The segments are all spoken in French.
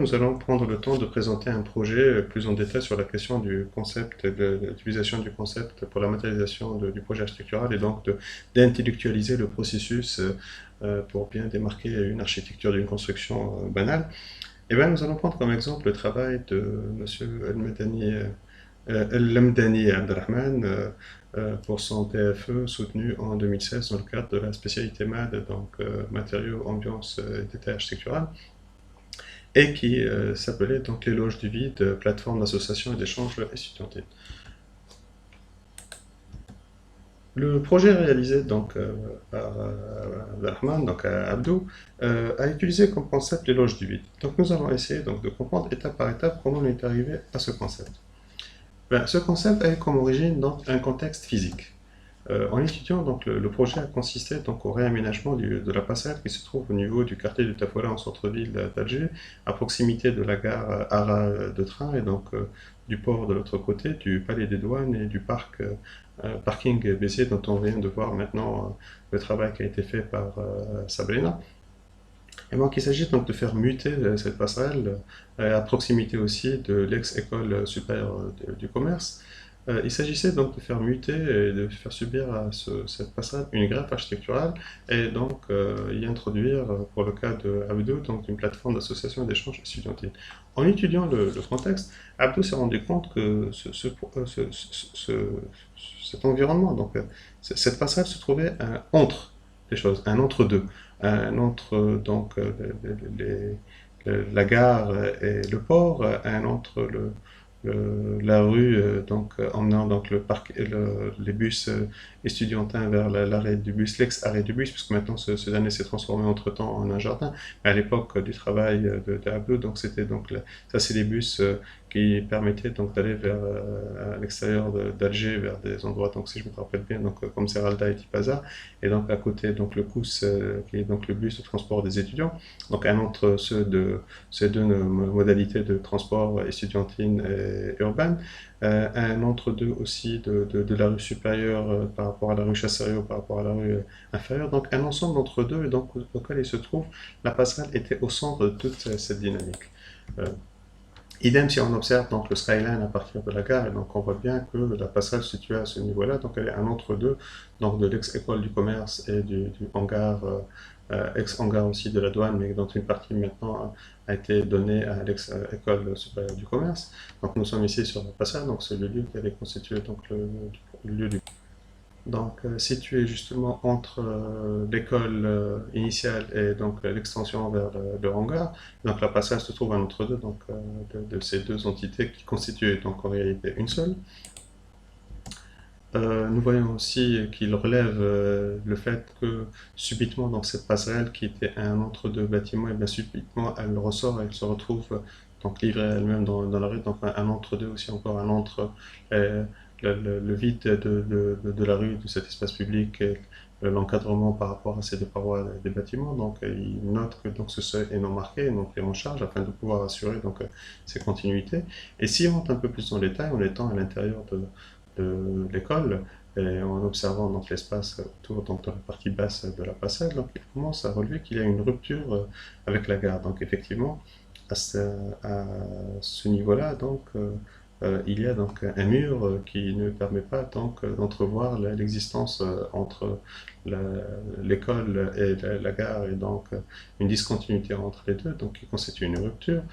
Nous allons prendre le temps de présenter un projet plus en détail sur la question du concept, de l'utilisation du concept pour la matérialisation du projet architectural et donc d'intellectualiser le processus pour bien démarquer une architecture d'une construction banale. Et bien, nous allons prendre comme exemple le travail de M. El-Lemdani Abdelrahman pour son TFE soutenu en 2016 dans le cadre de la spécialité MAD, donc matériaux, ambiance et détail architectural, et qui s'appelait donc l'éloge du vide, plateforme d'association et d'échange estudiantil. Le projet réalisé donc par Abdelrahman, donc à Abdou, a utilisé comme concept l'éloge du vide. Donc nous allons essayer donc de comprendre étape par étape comment on est arrivé à ce concept. Ben, ce concept a comme origine donc un contexte physique. En étudiant, donc, le projet a consisté donc, au réaménagement de la passerelle qui se trouve au niveau du quartier du Tafola en centre-ville d'Alger, à proximité de la gare Ara de train et donc du port de l'autre côté, du palais des douanes et du parking BC dont on vient de voir maintenant le travail qui a été fait par Sabrina. Et donc il s'agit donc de faire muter cette passerelle à proximité aussi de l'ex-école supérieure du commerce. Il s'agissait donc de faire muter et de faire subir à cette passerelle une greffe architecturale et donc y introduire, pour le cas de Abdou, donc une plateforme d'association et d'échange estudiantil. En étudiant le contexte, Abdou s'est rendu compte que cet environnement, donc cette passerelle se trouvait entre les choses, un entre-deux, un entre donc la gare et le port, un entre la rue, donc emmenant donc les bus estudiantins vers l'arrêt du bus, l'ex-arrêt du bus, puisque maintenant ce dernier s'est transformé entre-temps en un jardin. Mais à l'époque du travail de Abdou, donc c'était donc ça c'est les bus qui permettaient donc d'aller vers à l'extérieur d'Alger, vers des endroits, donc si je me rappelle bien, donc comme Seralda et Tipaza, et donc à côté donc le COUS, qui est donc le bus de transport des étudiants, donc un entre ces deux modalités de transport estudiantine et urbaine, un entre-deux aussi de la rue supérieure par rapport à la rue Chasserio, par rapport à la rue inférieure, donc un ensemble d'entre deux, et donc auquel il se trouve, la passerelle était au centre de toute cette dynamique. Euh, Idem si on observe donc le skyline à partir de la gare, et donc on voit bien que la passerelle située à ce niveau-là, donc elle est un entre-deux, donc de l'ex-école du commerce et du hangar, ex-hangar aussi de la douane, mais dont une partie maintenant a été donnée à l'ex-école supérieure du commerce. Donc nous sommes ici sur la passerelle, donc c'est le lieu qui avait constitué donc le lieu du donc situé justement entre l'école initiale et donc l'extension vers le hangar. Donc la passage se trouve entre deux donc, de ces deux entités qui constituaient donc en réalité une seule. Nous voyons aussi qu'il relève le fait que subitement donc cette passerelle qui était un entre deux bâtiments, et bien subitement elle ressort et elle se retrouve donc livrée elle-même dans la rue, donc un entre deux aussi encore un entre euh, le vide de la rue, de cet espace public et l'encadrement par rapport à ces deux parois des bâtiments. Donc il note que donc ce seuil est non marqué et non pris en charge afin de pouvoir assurer donc ces continuités. Et si on rentre un peu plus dans le détail en étant à l'intérieur de l'école et en observant donc l'espace autour donc de la partie basse de la passerelle, donc il commence à relever qu'il y a une rupture avec la gare. Donc effectivement, à ce, à ce niveau-là, donc il y a donc un mur qui ne permet pas donc d'entrevoir l'existence entre l'école et la gare, et donc une discontinuité entre les deux, donc qui constitue une rupture.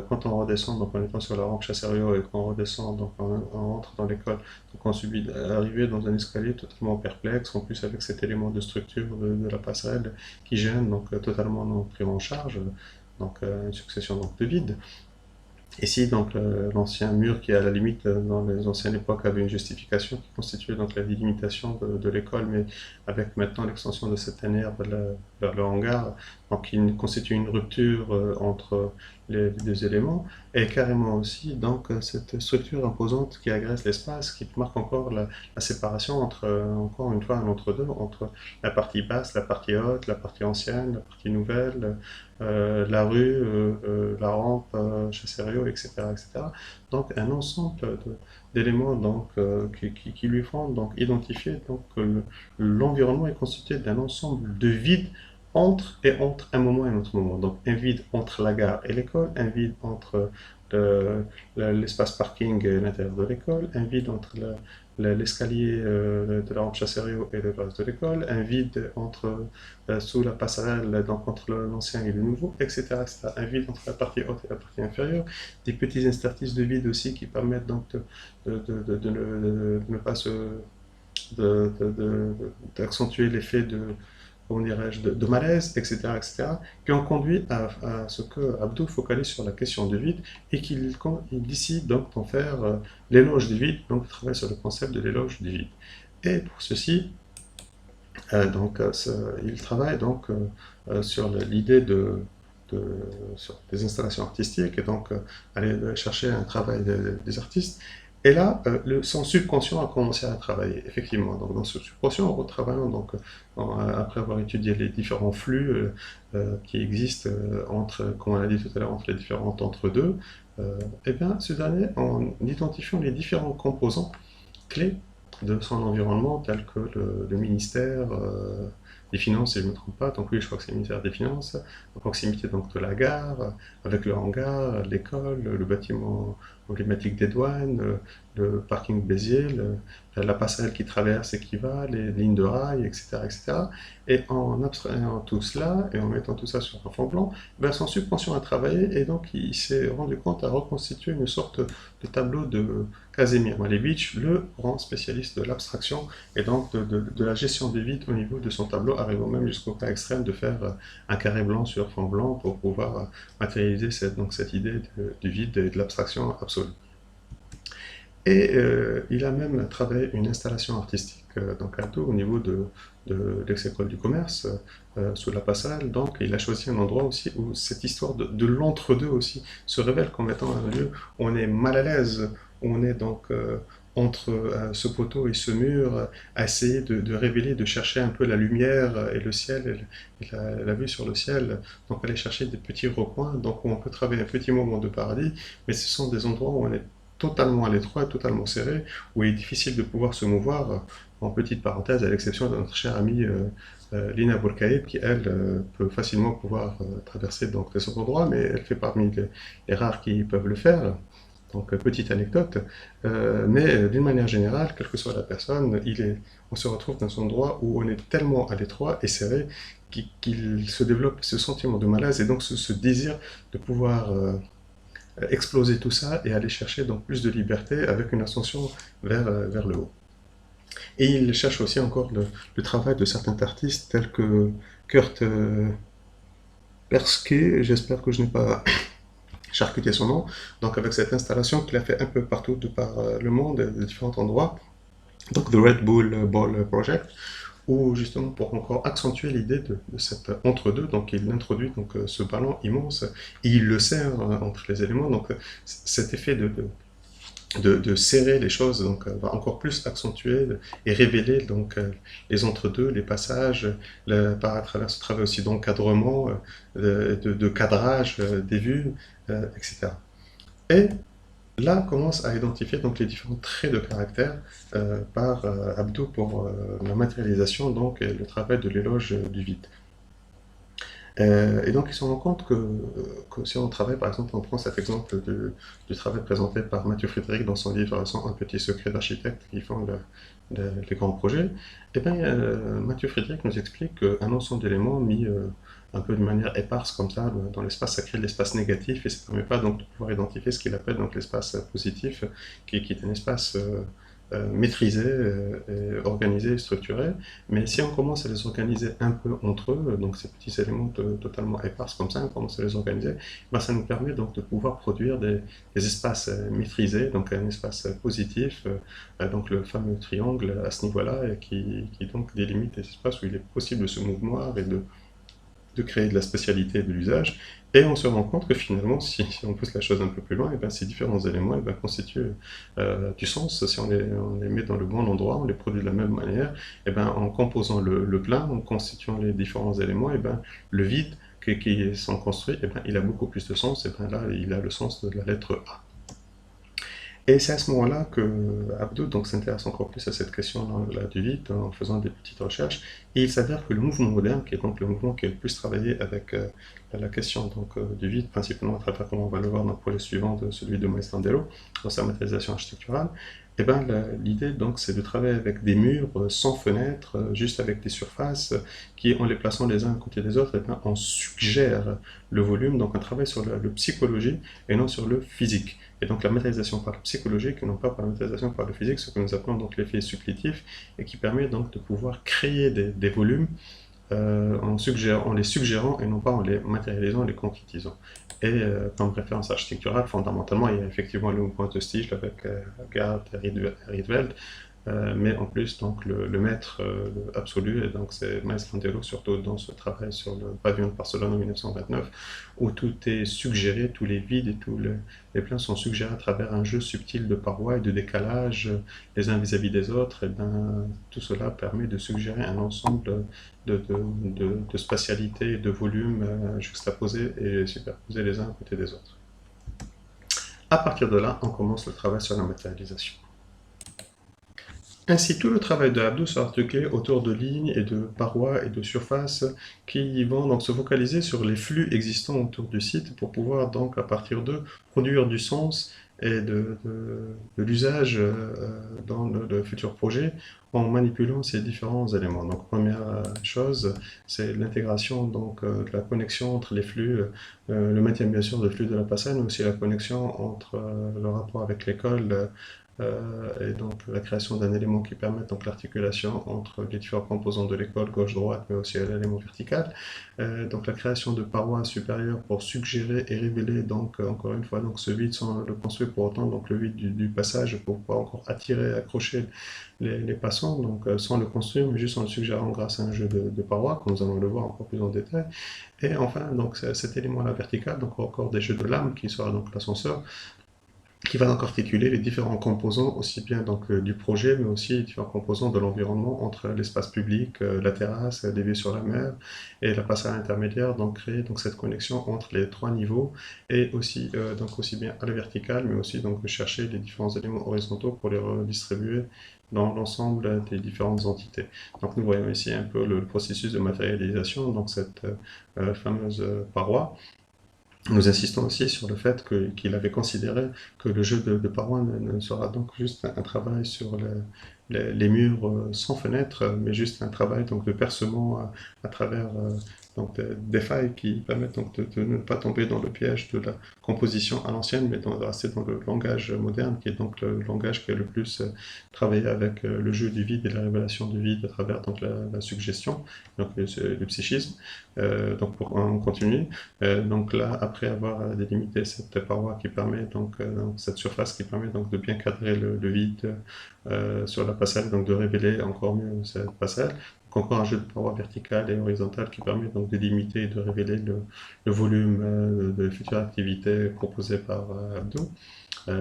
Quand on redescend, donc en étant sur la rampe Chasserio, et quand on redescend, donc on entre dans l'école, donc on subit d'arriver dans un escalier totalement perplexe, en plus avec cet élément de structure de la passerelle qui gêne, donc totalement non pris en charge, donc une succession donc, de vide. Ici, donc, l'ancien mur qui, à la limite, dans les anciennes époques, avait une justification qui constituait donc la délimitation de l'école, mais avec maintenant l'extension de cette tanière vers le hangar, donc qui constitue une rupture entre les deux éléments, et carrément aussi donc cette structure imposante qui agresse l'espace, qui marque encore la séparation entre, encore une fois, un entre-deux, entre la partie basse, la partie haute, la partie ancienne, la partie nouvelle, la rue, la rampe, Chasserio, etc., etc. Donc un ensemble d'éléments donc, qui lui font donc, identifier donc, que l'environnement est constitué d'un ensemble de vides entre un moment et un autre moment. Donc un vide entre la gare et l'école, un vide entre l'espace parking et l'intérieur de l'école, un vide entre l'escalier de la rampe Chasserio et le reste de l'école, un vide sous la passerelle, donc entre l'ancien et le nouveau, etc., etc. Un vide entre la partie haute et la partie inférieure, des petits interstices de vide aussi qui permettent donc de ne pas d'accentuer l'effet comment dirais-je, de malaise, etc., etc., qui ont conduit à ce que Abdou focalise sur la question du vide et il décide donc d'en faire l'éloge du vide, donc il travaille sur le concept de l'éloge du vide. Et pour ceci, il travaille donc sur l'idée de, sur des installations artistiques et donc aller chercher un travail des artistes. Et là, son subconscient a commencé à travailler, effectivement. Donc, dans ce subconscient, en retravaillant, donc, après avoir étudié les différents flux qui existent comme on l'a dit tout à l'heure, entre les différentes entre-deux, eh bien, ce dernier, en identifiant les différents composants clés de son environnement, tels que le ministère des Finances, si je ne me trompe pas. Donc oui, je crois que c'est le ministère des Finances, à proximité donc de la gare, avec le hangar, l'école, le bâtiment emblématique des douanes, le parking Béziers, la passerelle qui traverse et qui va, les lignes de rail, etc., etc. Et en abstrayant tout cela et en mettant tout ça sur un fond blanc, ben, son subconscient a travaillé et donc il s'est rendu compte à reconstituer une sorte de tableau de Kazimir Malevich, le grand spécialiste de l'abstraction et donc de la gestion des vides au niveau de son tableau, arrivant même jusqu'au cas extrême de faire un carré blanc sur fond blanc pour pouvoir matérialiser cette idée du vide et de l'abstraction absolue. Et il a même travaillé une installation artistique dans Caldo au niveau de l'ex-école du commerce, sous la passerelle. Donc il a choisi un endroit aussi où cette histoire de l'entre-deux aussi se révèle comme étant un lieu où on est mal à l'aise, où on est donc entre ce poteau et ce mur, à essayer de révéler, de chercher un peu la lumière et le ciel, et la vue sur le ciel. Donc aller chercher des petits recoins, donc où on peut travailler un petit moment de paradis, mais ce sont des endroits où on est totalement à l'étroit, totalement serré, où il est difficile de pouvoir se mouvoir, en petite parenthèse, à l'exception de notre chère amie Lina Bourkaïb, qui elle peut facilement pouvoir traverser donc des endroits, mais elle fait parmi les rares qui peuvent le faire. Donc petite anecdote, mais d'une manière générale, quelle que soit la personne, on se retrouve dans un endroit où on est tellement à l'étroit et serré qu'il se développe ce sentiment de malaise et donc ce désir de pouvoir exploser tout ça et aller chercher donc plus de liberté avec une ascension vers le haut. Et il cherche aussi encore le travail de certains artistes tels que Kurt Persky, j'espère que je n'ai pas charcuté son nom, donc avec cette installation qu'il a fait un peu partout de par le monde, de différents endroits, donc The Red Bull Ball Project, où justement pour encore accentuer l'idée de cet entre-deux, donc il introduit donc ce ballon immense et il le serre entre les éléments, donc cet effet de serrer les choses donc va encore plus accentuer et révéler donc les entre-deux, les passages, à travers ce travail aussi d'encadrement, de cadrage des vues, etc. Et là, on commence à identifier donc les différents traits de caractère par Abdou pour la matérialisation donc, et le travail de l'éloge du vide. Et donc, ils se rendent compte que si on travaille, par exemple, on prend cet exemple du travail présenté par Mathieu Frédéric dans son livre 101 petits secrets d'architectes qui font les grands projets, et bien, Mathieu Frédéric nous explique qu'un ensemble d'éléments mis un peu de manière éparse comme ça dans l'espace, ça crée de l'espace négatif et ça ne permet pas donc de pouvoir identifier ce qu'il appelle donc l'espace positif, qui est un espace maîtrisé, organisé, structuré. Mais si on commence à les organiser un peu entre eux, donc ces petits éléments totalement épars comme ça, on commence à les organiser, ben ça nous permet donc de pouvoir produire des espaces maîtrisés, donc un espace positif, donc le fameux triangle à ce niveau-là, et qui donc délimite des espaces où il est possible de se mouvoir et de créer de la spécialité de l'usage. Et on se rend compte que finalement, si on pousse la chose un peu plus loin, et ben, ces différents éléments constituent du sens. Si on les met dans le bon endroit, on les produit de la même manière, et ben, en composant le plein, en constituant les différents éléments, et ben, le vide qui s'en construit, et ben, il a beaucoup plus de sens. Et ben, là, il a le sens de la lettre A. Et c'est à ce moment-là que Abdo donc s'intéresse encore plus à cette question-là du vide en faisant des petites recherches. Et il s'avère que le mouvement moderne, qui est donc le mouvement qui est le plus travaillé avec la question du vide, principalement à travers, comme on va le voir dans le projet suivant, de celui de Maestro Andelo, dans sa matérialisation architecturale, et ben, l'idée donc c'est de travailler avec des murs sans fenêtres, juste avec des surfaces qui, en les plaçant les uns à côté des autres, et ben, on suggère le volume, donc un travail sur le psychologie et non sur le physique. Et donc la matérialisation par le psychologique et non pas par la matérialisation par le physique, ce que nous appelons donc l'effet supplétif, et qui permet donc de pouvoir créer des volumes en les suggérant et non pas en les matérialisant et les concrétisant. Et comme référence architecturale, fondamentalement, il y a effectivement le mouvement de Stigl avec Gard et Rietveld, mais en plus donc le maître absolu, et donc c'est Miles Landelo, surtout dans ce travail sur le pavillon de Barcelone en 1929, où tout est suggéré, tous les vides et tous les plans sont suggérés à travers un jeu subtil de parois et de décalage les uns vis-à-vis des autres. Et ben, tout cela permet de suggérer un ensemble de spatialité et de volumes juxtaposés et superposés les uns à côté des autres. À partir de là, on commence le travail sur la matérialisation. Ainsi, tout le travail de Abdo sera articulé autour de lignes et de parois et de surfaces qui vont donc se focaliser sur les flux existants autour du site pour pouvoir donc à partir d'eux produire du sens et de l'usage dans le futur projet en manipulant ces différents éléments. Donc première chose, c'est l'intégration donc de la connexion entre les flux, le maintien bien sûr de flux de la passade, mais aussi la connexion entre le rapport avec l'école et donc la création d'un élément qui permette donc l'articulation entre les différents composants de l'école, gauche-droite, mais aussi l'élément vertical. Donc la création de parois supérieures pour suggérer et révéler donc encore une fois donc ce vide sans le construire pour autant, donc le vide du passage pour pouvoir encore attirer, accrocher les passants, donc sans le construire, mais juste en le suggérant grâce à un jeu de parois, comme nous allons le voir encore plus en détail. Et enfin donc cet élément-là vertical, donc encore des jeux de lames qui sera donc l'ascenseur, qui va donc articuler les différents composants, aussi bien donc du projet, mais aussi les différents composants de l'environnement entre l'espace public, la terrasse, les vues sur la mer et la passade intermédiaire, donc créer donc cette connexion entre les trois niveaux et aussi donc aussi bien à la verticale, mais aussi donc chercher les différents éléments horizontaux pour les redistribuer dans l'ensemble des différentes entités. Donc nous voyons ici un peu le processus de matérialisation, donc cette fameuse paroi. Nous insistons aussi sur le fait qu'il avait considéré que le jeu de parois ne sera donc juste un travail sur les murs sans fenêtre, mais juste un travail donc, de percement à travers donc, des failles qui permettent donc, de ne pas tomber dans le piège de la composition à l'ancienne, mais de rester dans le langage moderne, qui est donc le langage qui est le plus travaillé avec le jeu du vide et la révélation du vide à travers donc, la suggestion, donc le psychisme. Donc pour on continue. Donc là, après avoir délimité cette paroi qui permet donc cette surface qui permet donc de bien cadrer le vide sur la passerelle, donc de révéler encore mieux cette passerelle. Donc encore un jeu de paroi verticale et horizontale qui permet donc de limiter et de révéler le volume de futures activités proposées par Abdo.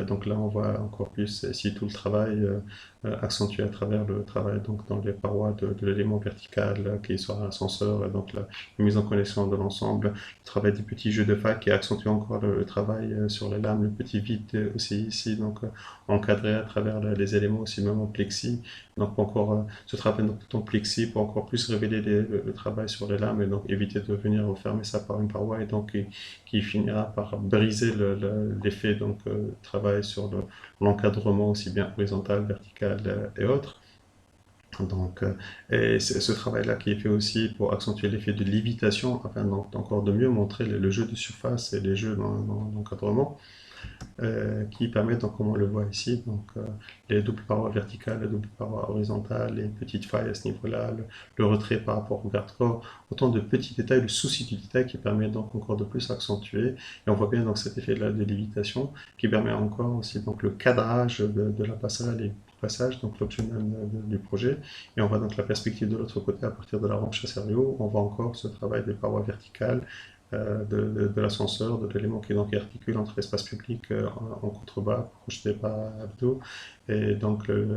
Donc là, on voit encore plus ici tout le travail accentué à travers le travail donc, dans les parois de l'élément vertical qui sera l'ascenseur, donc la mise en connexion de l'ensemble, le travail des petits jeux de faille qui accentue encore le travail sur les lames, le petit vide aussi ici, donc encadré à travers les éléments aussi même en plexi. Donc encore ce travail en plexi pour encore plus révéler le travail sur les lames et donc éviter de venir refermer ça par une paroi et donc qui finira par briser l'effet donc travail sur l'encadrement aussi bien horizontal, vertical et autres. Donc, et c'est ce travail-là qui est fait aussi pour accentuer l'effet de lévitation, afin donc, encore de mieux montrer le jeu de surface et les jeux d'encadrement qui permettent, donc, comme on le voit ici, donc, les doubles parois verticales, les doubles parois horizontales, les petites failles à ce niveau-là, le retrait par rapport au garde-corps, autant de petits détails, le souci du détail qui permet donc encore de plus accentuer. Et on voit bien donc cet effet-là de lévitation qui permet encore aussi donc le cadrage de la passerelle et passage, donc l'objet même du projet. Et on voit donc la perspective de l'autre côté à partir de la rampe Chasserio. On voit encore ce travail des parois verticales de l'ascenseur, de l'élément qui donc articule entre l'espace public en contrebas, projeté par Abdo, et donc le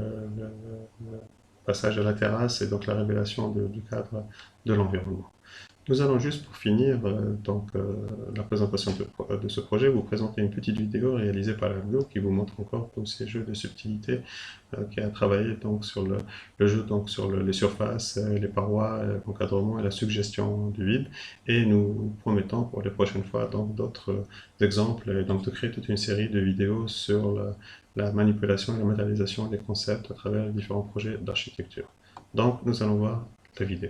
passage à la terrasse et donc la révélation du cadre de l'environnement. Nous allons juste pour finir la présentation de ce projet, vous présenter une petite vidéo réalisée par Labio qui vous montre encore tous ces jeux de subtilité qui a travaillé donc sur le jeu donc sur les surfaces, les parois, l'encadrement et la suggestion du vide. Et nous promettons pour les prochaines fois donc d'autres exemples et donc de créer toute une série de vidéos sur la manipulation et la matérialisation des concepts à travers les différents projets d'architecture. Donc nous allons voir la vidéo.